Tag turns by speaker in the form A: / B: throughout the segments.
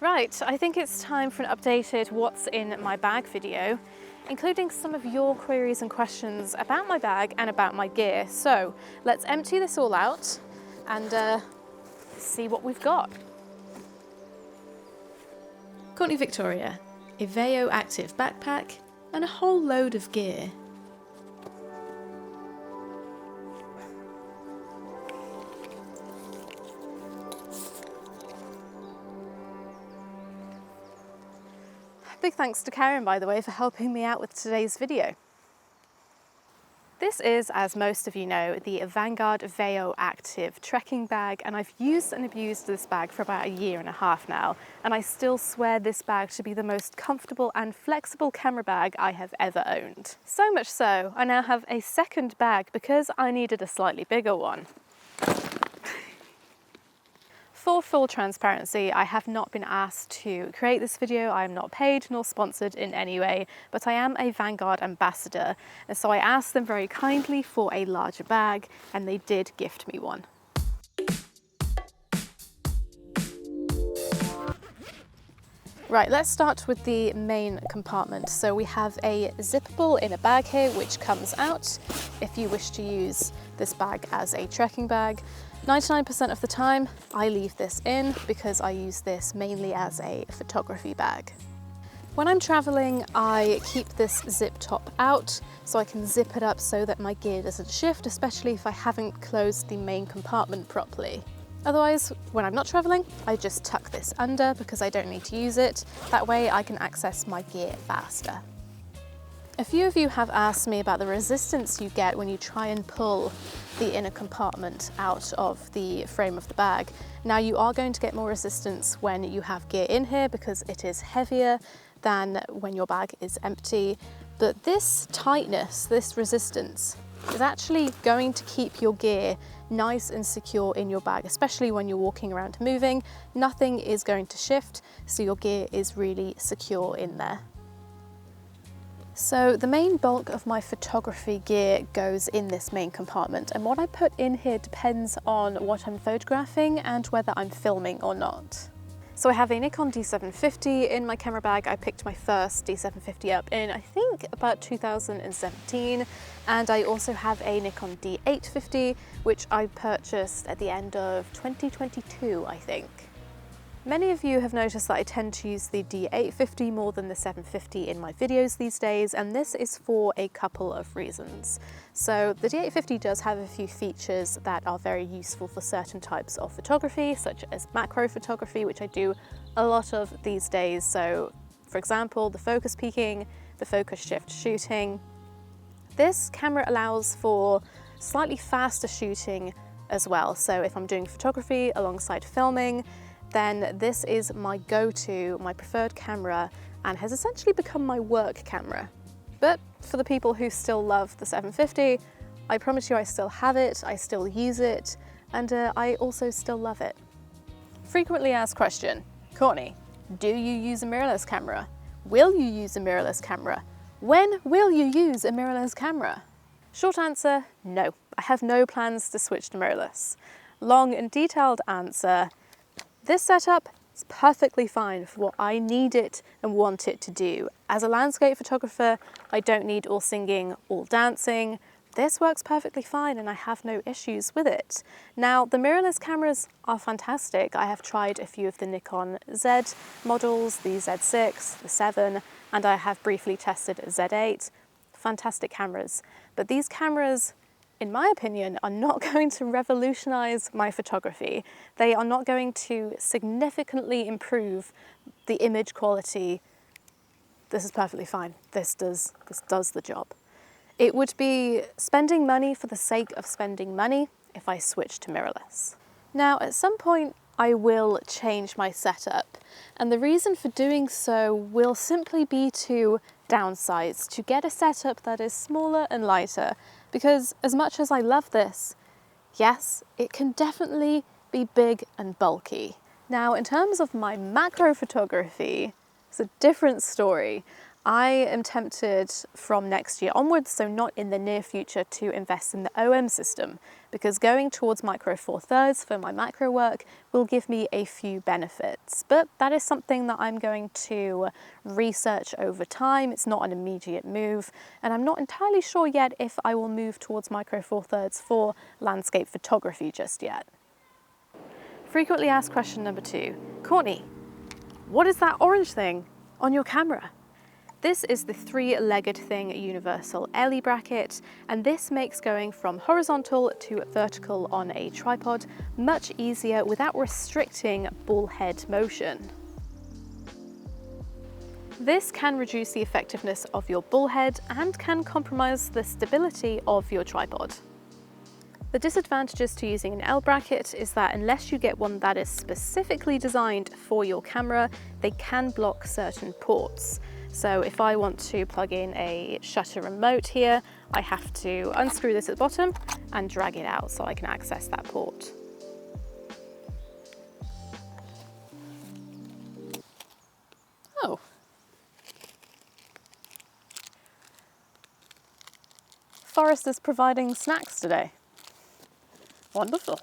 A: Right, I think it's time for an updated what's in my bag video, including some of your queries and questions about my bag and about my gear. So let's empty this all out and see what we've got. Courtney Victoria, a Veo Active backpack and a whole load of gear. Big thanks to Karen, by the way, for helping me out with today's video. This is, as most of you know, the Vanguard Veo Active trekking bag, and I've used and abused this bag for about 1.5 years now, and I still swear this bag to be the most comfortable and flexible camera bag I have ever owned. So much so, I now have a second bag because I needed a slightly bigger one. For full transparency, I have not been asked to create this video. I am not paid nor sponsored in any way, but I am a Vanguard ambassador, and so I asked them very kindly for a larger bag, and they did gift me one. Right, let's start with the main compartment. So we have a zippable inner bag here, which comes out if you wish to use this bag as a trekking bag. 99% of the time, I leave this in because I use this mainly as a photography bag. When I'm traveling, I keep this zip top out so I can zip it up so that my gear doesn't shift, especially if I haven't closed the main compartment properly. Otherwise, when I'm not traveling, I just tuck this under because I don't need to use it. That way I can access my gear faster. A few of you have asked me about the resistance you get when you try and pull the inner compartment out of the frame of the bag. Now, you are going to get more resistance when you have gear in here because it is heavier than when your bag is empty. But this tightness, this resistance, is actually going to keep your gear nice and secure in your bag, especially when you're walking around moving. Nothing is going to shift, so your gear is really secure in there. So the main bulk of my photography gear goes in this main compartment, and what I put in here depends on what I'm photographing and whether I'm filming or not. So I have a Nikon D750 in my camera bag. I picked my first D750 up in, I think, about 2017, and I also have a Nikon D850, which I purchased at the end of 2022, I think. Many of you have noticed that I tend to use the D850 more than the 750 in my videos these days, and this is for a couple of reasons. So the D850 does have a few features that are very useful for certain types of photography, such as macro photography, which I do a lot of these days. So for example, the focus peaking, the focus shift shooting. This camera allows for slightly faster shooting as well. So if I'm doing photography alongside filming, then this is my go-to, my preferred camera, and has essentially become my work camera. But for the people who still love the 750, I promise you I still have it, I still use it, and I also still love it. Frequently asked question, Courtney, do you use a mirrorless camera? Will you use a mirrorless camera? When will you use a mirrorless camera? Short answer, no. I have no plans to switch to mirrorless. Long and detailed answer, this setup is perfectly fine for what I need it and want it to do. As a landscape photographer, I don't need all singing, all dancing. This works perfectly fine and I have no issues with it. Now, the mirrorless cameras are fantastic. I have tried a few of the Nikon Z models, the Z6, the 7, and I have briefly tested a Z8. Fantastic cameras. But these cameras, in my opinion, are not going to revolutionize my photography. They are not going to significantly improve the image quality. This is perfectly fine. This does the job. It would be spending money for the sake of spending money if I switched to mirrorless. Now, at some point, I will change my setup, and the reason for doing so will simply be to downsize, to get a setup that is smaller and lighter, because as much as I love this, yes, it can definitely be big and bulky. Now, in terms of my macro photography, it's a different story. I am tempted from next year onwards, so not in the near future, to invest in the OM system, because going towards micro four thirds for my macro work will give me a few benefits. But that is something that I'm going to research over time. It's not an immediate move, and I'm not entirely sure yet if I will move towards micro four thirds for landscape photography just yet. Frequently asked question number 2. Courtney, what is that orange thing on your camera? This is the 3-legged thing universal Ello bracket, and this makes going from horizontal to vertical on a tripod much easier without restricting bull head motion. This can reduce the effectiveness of your bull head and can compromise the stability of your tripod. The disadvantages to using an L bracket is that unless you get one that is specifically designed for your camera, they can block certain ports. So if I want to plug in a shutter remote here, I have to unscrew this at the bottom and drag it out so I can access that port. Oh. Forest is providing snacks today. Wonderful.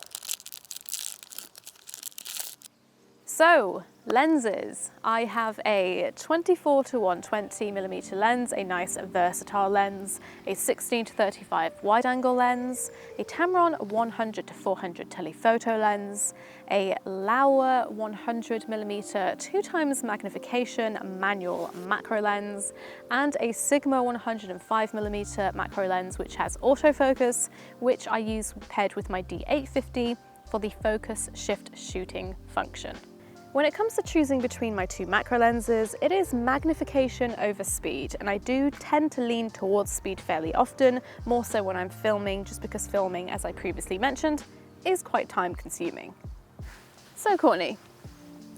A: So, lenses. I have a 24 to 120mm lens, a nice versatile lens, a 16 to 35 wide angle lens, a Tamron 100 to 400 telephoto lens, a Laowa 100mm 2x magnification manual macro lens, and a Sigma 105mm macro lens which has autofocus, which I use paired with my D850 for the focus shift shooting function. When it comes to choosing between my 2 macro lenses, it is magnification over speed, and I do tend to lean towards speed fairly often, more so when I'm filming, just because filming, as I previously mentioned, is quite time consuming. So Courtney,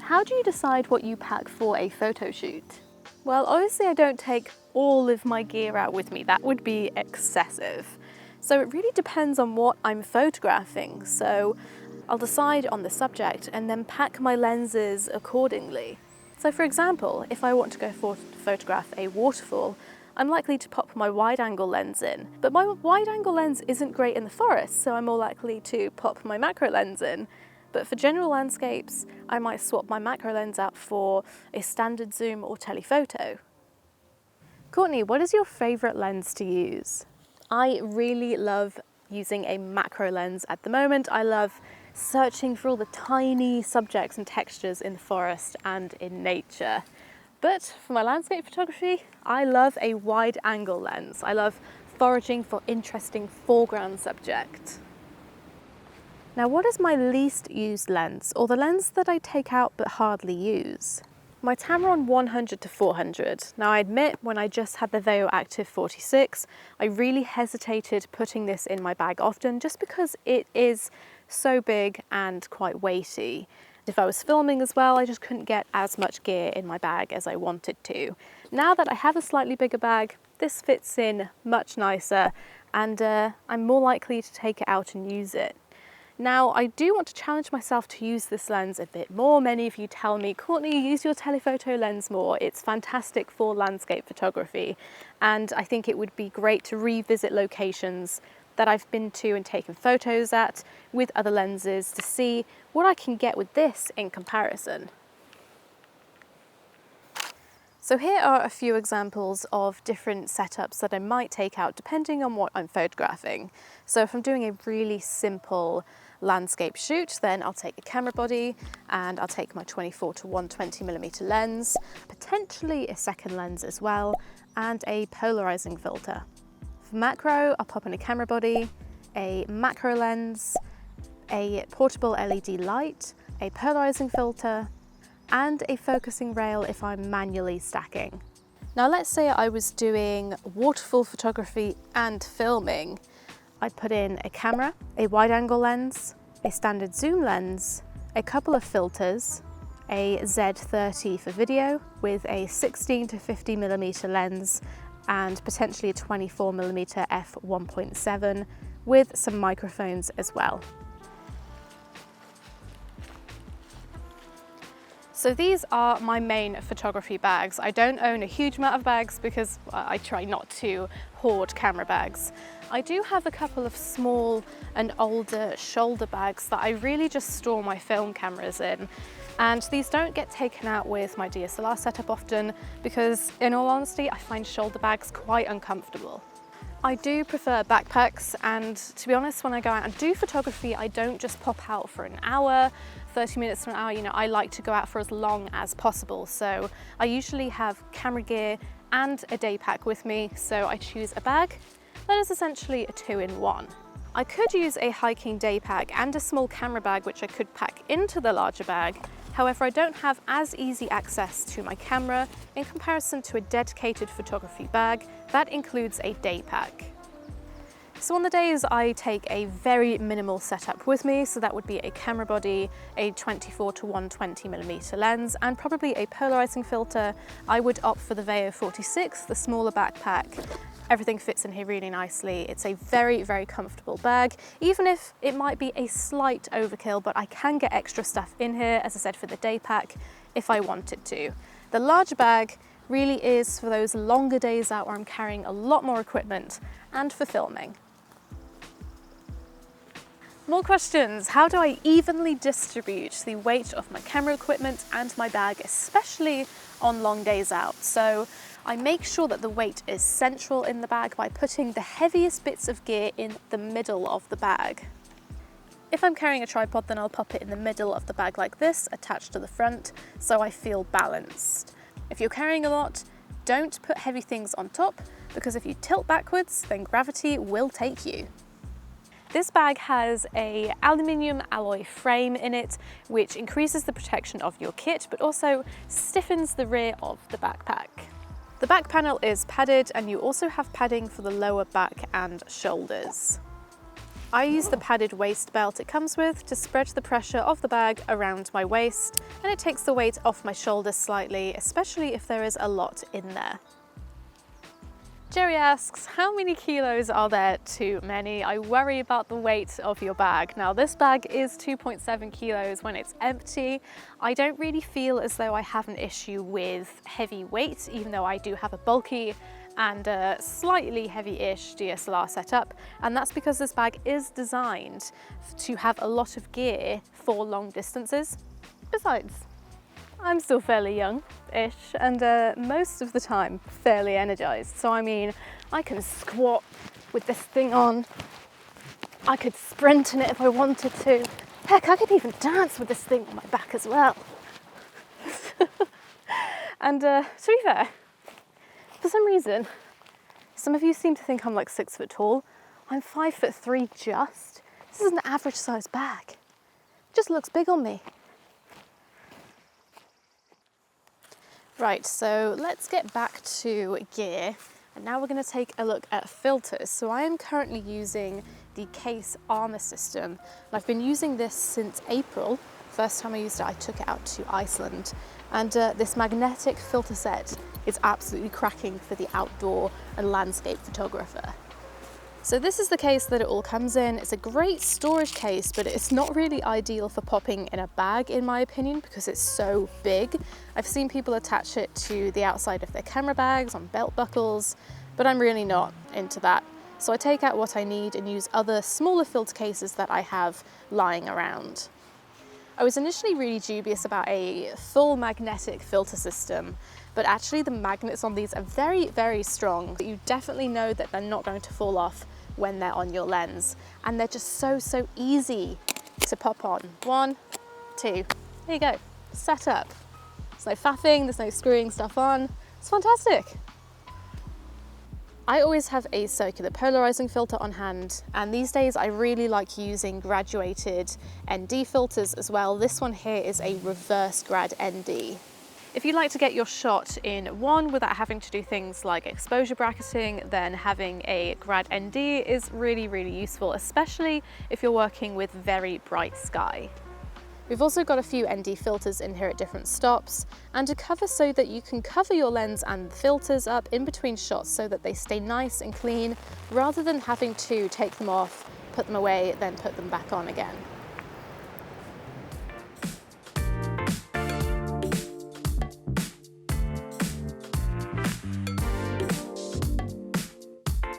A: how do you decide what you pack for a photo shoot? Well, obviously I don't take all of my gear out with me, that would be excessive. So it really depends on what I'm photographing. So I'll decide on the subject and then pack my lenses accordingly. So for example, if I want to go photograph a waterfall, I'm likely to pop my wide-angle lens in. But my wide-angle lens isn't great in the forest, so I'm more likely to pop my macro lens in. But for general landscapes, I might swap my macro lens out for a standard zoom or telephoto. Courtney, what is your favourite lens to use? I really love using a macro lens at the moment. I love searching for all the tiny subjects and textures in the forest and in nature. But for my landscape photography, I love a wide angle lens. I love foraging for interesting foreground subject. Now, what is my least used lens, or the lens that I take out but hardly use? My Tamron 100 to 400. Now I admit, when I just had the Veo Active 46, I really hesitated putting this in my bag often just because it is so big and quite weighty. If I was filming as well, I just couldn't get as much gear in my bag as I wanted to. Now that I have a slightly bigger bag, this fits in much nicer, and I'm more likely to take it out and use it. Now, I do want to challenge myself to use this lens a bit more. Many of you tell me, Courtney, use your telephoto lens more. It's fantastic for landscape photography. And I think it would be great to revisit locations that I've been to and taken photos at with other lenses to see what I can get with this in comparison. So here are a few examples of different setups that I might take out depending on what I'm photographing. So if I'm doing a really simple landscape shoot, then I'll take a camera body and I'll take my 24 to 120mm lens, potentially a second lens as well, and a polarizing filter. For macro, I'll pop in a camera body, a macro lens, a portable LED light, a polarizing filter, and a focusing rail if I'm manually stacking. Now let's say I was doing waterfall photography and filming. I'd put in a camera, a wide angle lens, a standard zoom lens, a couple of filters, a Z30 for video with a 16 to 50mm lens and potentially a 24mm f1.7 with some microphones as well. So these are my main photography bags. I don't own a huge amount of bags because I try not to hoard camera bags. I do have a couple of small and older shoulder bags that I really just store my film cameras in. And these don't get taken out with my DSLR setup often because, in all honesty, I find shoulder bags quite uncomfortable. I do prefer backpacks, and to be honest, when I go out and do photography, I don't just pop out for an hour, 30 minutes to an hour. You know, I like to go out for as long as possible. So I usually have camera gear and a day pack with me. So I choose a bag that is essentially a 2-in-1. I could use a hiking day pack and a small camera bag, which I could pack into the larger bag. However, I don't have as easy access to my camera in comparison to a dedicated photography bag that includes a day pack. So on the days I take a very minimal setup with me, so that would be a camera body, a 24 to 120mm lens, and probably a polarizing filter, I would opt for the Veo 46, the smaller backpack. Everything fits in here really nicely. It's a very, very comfortable bag, even if it might be a slight overkill, but I can get extra stuff in here, as I said, for the day pack, if I wanted to. The larger bag really is for those longer days out where I'm carrying a lot more equipment and for filming. More questions. How do I evenly distribute the weight of my camera equipment and my bag, especially on long days out? So I make sure that the weight is central in the bag by putting the heaviest bits of gear in the middle of the bag. If I'm carrying a tripod, then I'll pop it in the middle of the bag like this, attached to the front, so I feel balanced. If you're carrying a lot, don't put heavy things on top, because if you tilt backwards, then gravity will take you. This bag has an aluminium alloy frame in it, which increases the protection of your kit, but also stiffens the rear of the backpack. The back panel is padded, and you also have padding for the lower back and shoulders. I use the padded waist belt it comes with to spread the pressure of the bag around my waist, and it takes the weight off my shoulders slightly, especially if there is a lot in there. Jerry asks, how many kilos are there too many? I worry about the weight of your bag. Now this bag is 2.7 kilos when it's empty. I don't really feel as though I have an issue with heavy weight, even though I do have a bulky and a slightly heavy-ish DSLR setup, and that's because this bag is designed to have a lot of gear for long distances. Besides, I'm still fairly young-ish and most of the time fairly energized. So I mean, I can squat with this thing on, I could sprint in it if I wanted to. Heck, I could even dance with this thing on my back as well. And to be fair, for some reason, some of you seem to think I'm like 6 foot tall. I'm 5'3" just. This is an average size bag. It just looks big on me. Right, so let's get back to gear, and now we're going to take a look at filters. So I am currently using the Kase Armour system, and I've been using this since April. First time I used it, I took it out to Iceland, and this magnetic filter set is absolutely cracking for the outdoor and landscape photographer. So this is the case that it all comes in. It's a great storage case, but it's not really ideal for popping in a bag, in my opinion, because it's so big. I've seen people attach it to the outside of their camera bags, on belt buckles, but I'm really not into that. So I take out what I need and use other smaller filter cases that I have lying around. I was initially really dubious about a full magnetic filter system, but actually the magnets on these are very, very strong. You definitely know that they're not going to fall off when they're on your lens. And they're just so easy to pop on. 1, 2, there you go, set up. There's no faffing, there's no screwing stuff on. It's fantastic. I always have a circular polarizing filter on hand, and these days I really like using graduated ND filters as well. This one here is a reverse grad ND. If you'd like to get your shot in one without having to do things like exposure bracketing, then having a grad ND is really, really useful, especially if you're working with very bright sky. We've also got a few ND filters in here at different stops, and a cover so that you can cover your lens and the filters up in between shots so that they stay nice and clean, rather than having to take them off, put them away, then put them back on again.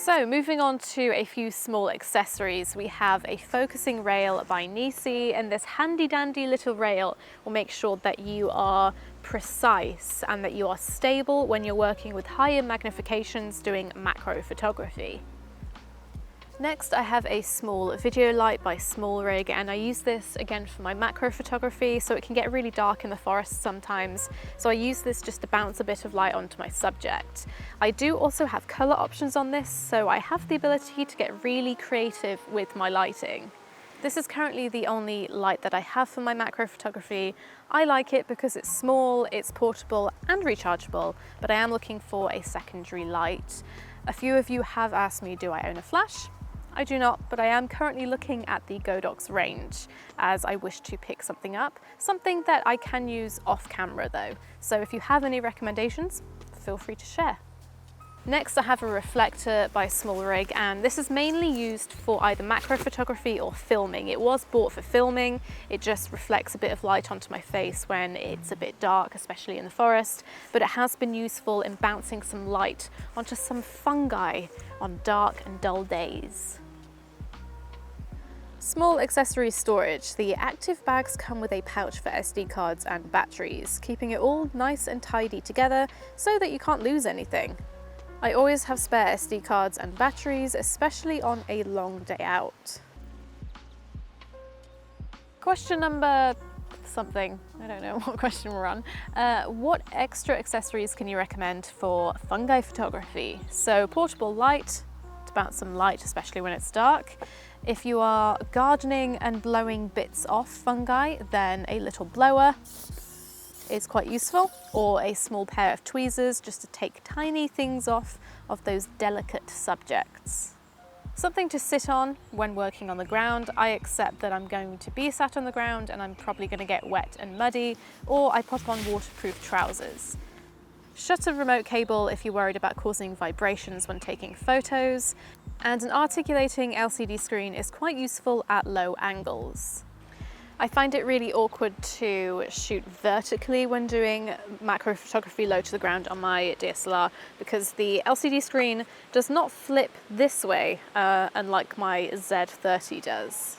A: So moving on to a few small accessories, we have a focusing rail by nosey, and this handy dandy little rail will make sure that you are precise and that you are stable when you're working with higher magnifications doing macro photography. Next, I have a small video light by Small Rig, and I use this again for my macro photography, so it can get really dark in the forest sometimes. So I use this just to bounce a bit of light onto my subject. I do also have color options on this, so I have the ability to get really creative with my lighting. This is currently the only light that I have for my macro photography. I like it because it's small, it's portable and rechargeable, but I am looking for a secondary light. A few of you have asked me, do I own a flash? I do not, but I am currently looking at the Godox range as I wish to pick something up, something that I can use off camera though. So if you have any recommendations, feel free to share. Next, I have a reflector by Small Rig, and this is mainly used for either macro photography or filming. It was bought for filming. It just reflects a bit of light onto my face when it's a bit dark, especially in the forest, but it has been useful in bouncing some light onto some fungi on dark and dull days. Small accessory storage. The Active bags come with a pouch for SD cards and batteries, keeping it all nice and tidy together so that you can't lose anything. I always have spare SD cards and batteries, especially on a long day out. Question number something, I don't know what question we're on. What extra accessories can you recommend for fungi photography? So portable light, to bounce some light, especially when it's dark. If you are gardening and blowing bits off fungi, then a little blower is quite useful, or a small pair of tweezers just to take tiny things off of those delicate subjects. Something to sit on when working on the ground. I accept that I'm going to be sat on the ground and I'm probably going to get wet and muddy, or I put on waterproof trousers. Shutter remote cable if you're worried about causing vibrations when taking photos, and an articulating LCD screen is quite useful at low angles. I find it really awkward to shoot vertically when doing macro photography low to the ground on my DSLR because the LCD screen does not flip this way, unlike my Z30 does.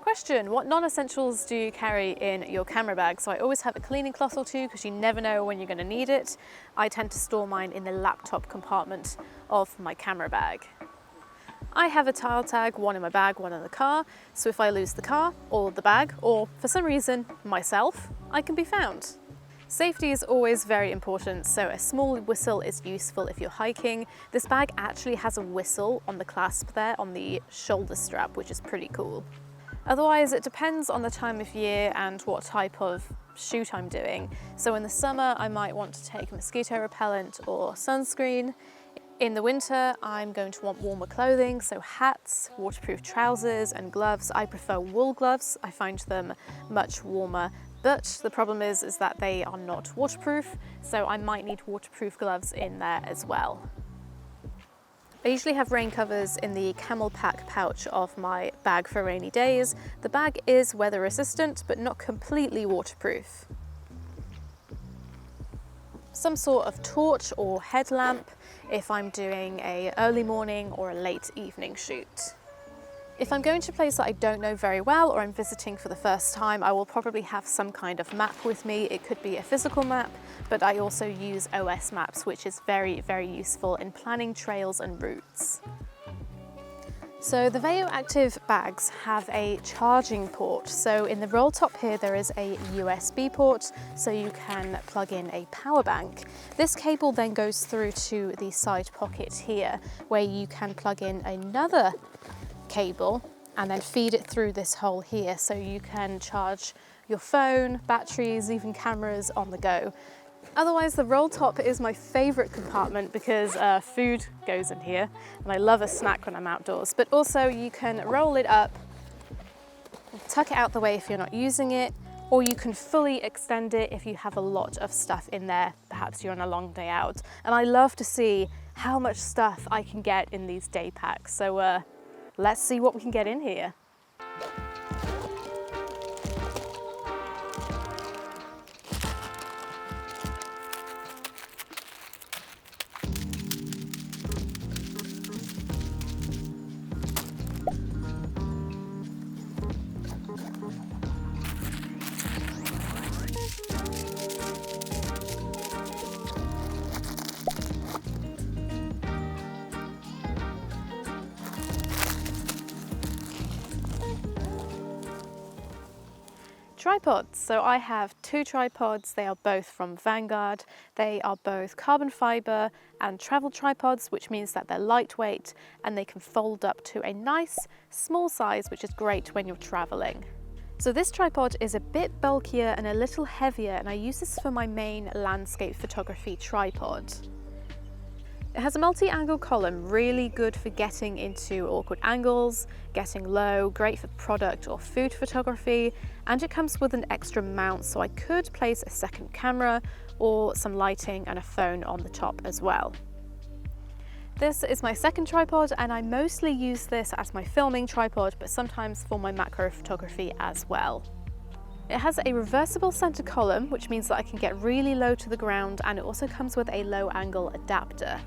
A: Question, what non-essentials do you carry in your camera bag? So I always have a cleaning cloth or two because you never know when you're going to need it. I tend to store mine in the laptop compartment of my camera bag. I have a tile tag, one in my bag, one in the car, so if I lose the car or the bag or for some reason myself, I can be found. Safety is always very important, so a small whistle is useful if you're hiking. This bag actually has a whistle on the clasp there on the shoulder strap, which is pretty cool. Otherwise, it depends on the time of year and what type of shoot I'm doing. So in the summer, I might want to take mosquito repellent or sunscreen. In the winter, I'm going to want warmer clothing, so hats, waterproof trousers and gloves. I prefer wool gloves. I find them much warmer, but the problem is that they are not waterproof, so I might need waterproof gloves in there as well. I usually have rain covers in the camel pack pouch of my bag for rainy days. The bag is weather resistant, but not completely waterproof. Some sort of torch or headlamp if I'm doing an early morning or a late evening shoot. If I'm going to a place that I don't know very well or I'm visiting for the first time, I will probably have some kind of map with me. It could be a physical map, but I also use OS maps, which is very, very useful in planning trails and routes. So the Veo Active bags have a charging port. So in the roll top here, there is a USB port, so you can plug in a power bank. This cable then goes through to the side pocket here, where you can plug in another cable and then feed it through this hole here, so you can charge your phone, batteries, even cameras on the go. Otherwise, the roll top is my favorite compartment because food goes in here, and I love a snack when I'm outdoors, but also you can roll it up, tuck it out the way if you're not using it, or you can fully extend it if you have a lot of stuff in there, perhaps you're on a long day out. And I love to see how much stuff I can get in these day packs, so let's see what we can get in here. Tripods. So I have two tripods. They are both from Vanguard. They are both carbon fiber and travel tripods, which means that they're lightweight and they can fold up to a nice small size, which is great when you're traveling. So this tripod is a bit bulkier and a little heavier, and I use this for my main landscape photography tripod. It has a multi-angle column, really good for getting into awkward angles, getting low, great for product or food photography, and it comes with an extra mount, so I could place a second camera or some lighting and a phone on the top as well. This is my second tripod, and I mostly use this as my filming tripod, but sometimes for my macro photography as well. It has a reversible center column, which means that I can get really low to the ground, and it also comes with a low angle adapter.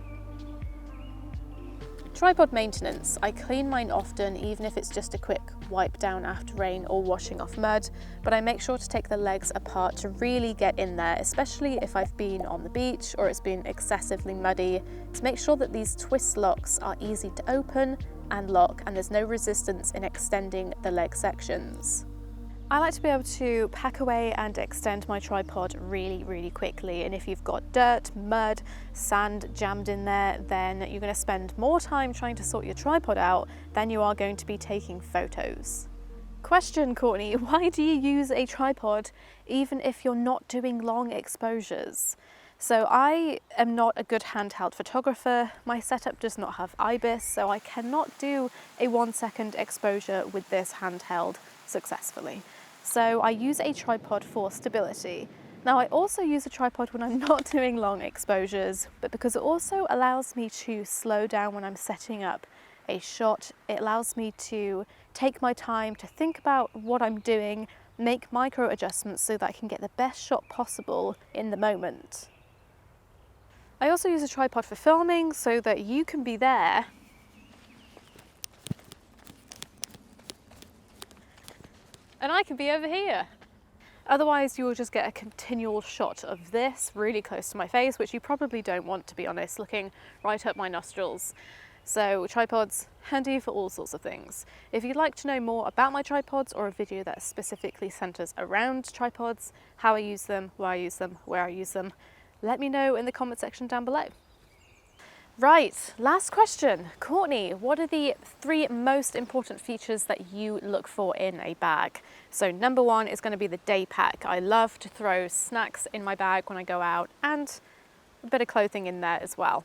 A: Tripod maintenance. I clean mine often, even if it's just a quick wipe down after rain or washing off mud, but I make sure to take the legs apart to really get in there, especially if I've been on the beach or it's been excessively muddy, to make sure that these twist locks are easy to open and lock and there's no resistance in extending the leg sections. I like to be able to pack away and extend my tripod really quickly, and if you've got dirt, mud, sand jammed in there, then you're going to spend more time trying to sort your tripod out than you are going to be taking photos. Question, Courtney, why do you use a tripod even if you're not doing long exposures? So I am not a good handheld photographer. My setup does not have IBIS, so I cannot do a 1 second exposure with this handheld successfully. So I use a tripod for stability. Now I also use a tripod when I'm not doing long exposures, but because it also allows me to slow down when I'm setting up a shot, it allows me to take my time to think about what I'm doing, make micro adjustments so that I can get the best shot possible in the moment. I also use a tripod for filming so that you can be there and I can be over here. Otherwise you will just get a continual shot of this really close to my face, which you probably don't want, to be honest, looking right up my nostrils. So tripods, handy for all sorts of things. If you'd like to know more about my tripods or a video that specifically centers around tripods, how I use them, why I use them, where I use them, let me know in the comment section down below. Right, last question. Courtney, what are the 3 most important features that you look for in a bag? So number 1 is going to be the day pack. I love to throw snacks in my bag when I go out and a bit of clothing in there as well.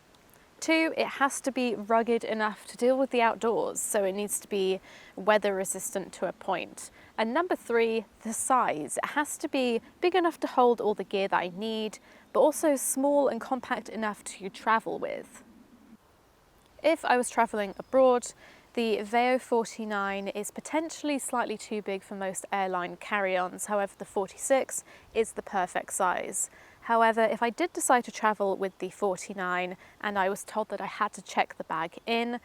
A: 2, it has to be rugged enough to deal with the outdoors, so it needs to be weather resistant to a point. And number 3, the size. It has to be big enough to hold all the gear that I need, but also small and compact enough to travel with. If I was traveling abroad, the Veo 49 is potentially slightly too big for most airline carry-ons. However, the 46 is the perfect size. However, if I did decide to travel with the 49 and I was told that I had to check the bag in,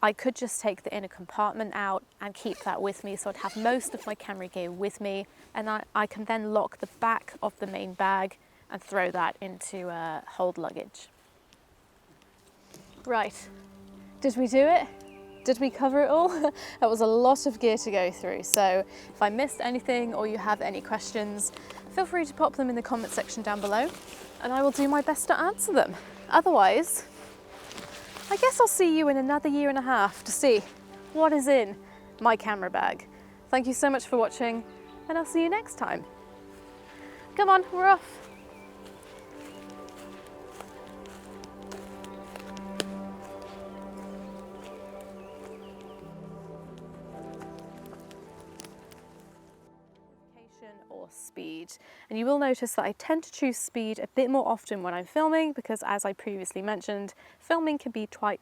A: I could just take the inner compartment out and keep that with me, so I'd have most of my camera gear with me, and I can then lock the back of the main bag and throw that into hold luggage. Right. Did we do it? Did we cover it all? That was a lot of gear to go through, so if I missed anything or you have any questions, feel free to pop them in the comment section down below and I will do my best to answer them. Otherwise, I guess I'll see you in another 1.5 years to see what is in my camera bag. Thank you so much for watching, and I'll see you next time. Come on, we're off. Or speed, and you will notice that I tend to choose speed a bit more often when I'm filming, because as I previously mentioned, filming can be quite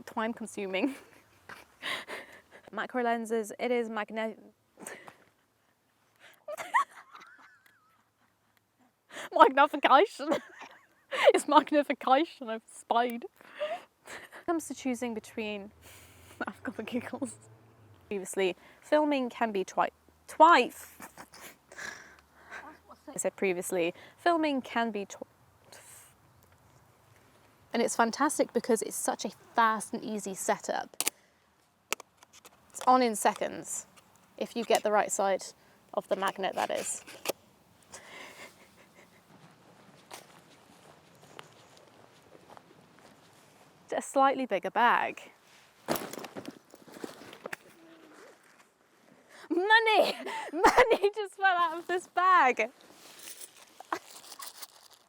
A: time consuming. Macro lenses, it is magnification. It's magnification of speed. When it comes to choosing between, I've got the giggles. Previously, filming can be I said previously, filming can be and it's fantastic because it's such a fast and easy setup. It's on in seconds. if you get the right side of the magnet, that is. A slightly bigger bag. Money! Money just fell out of this bag.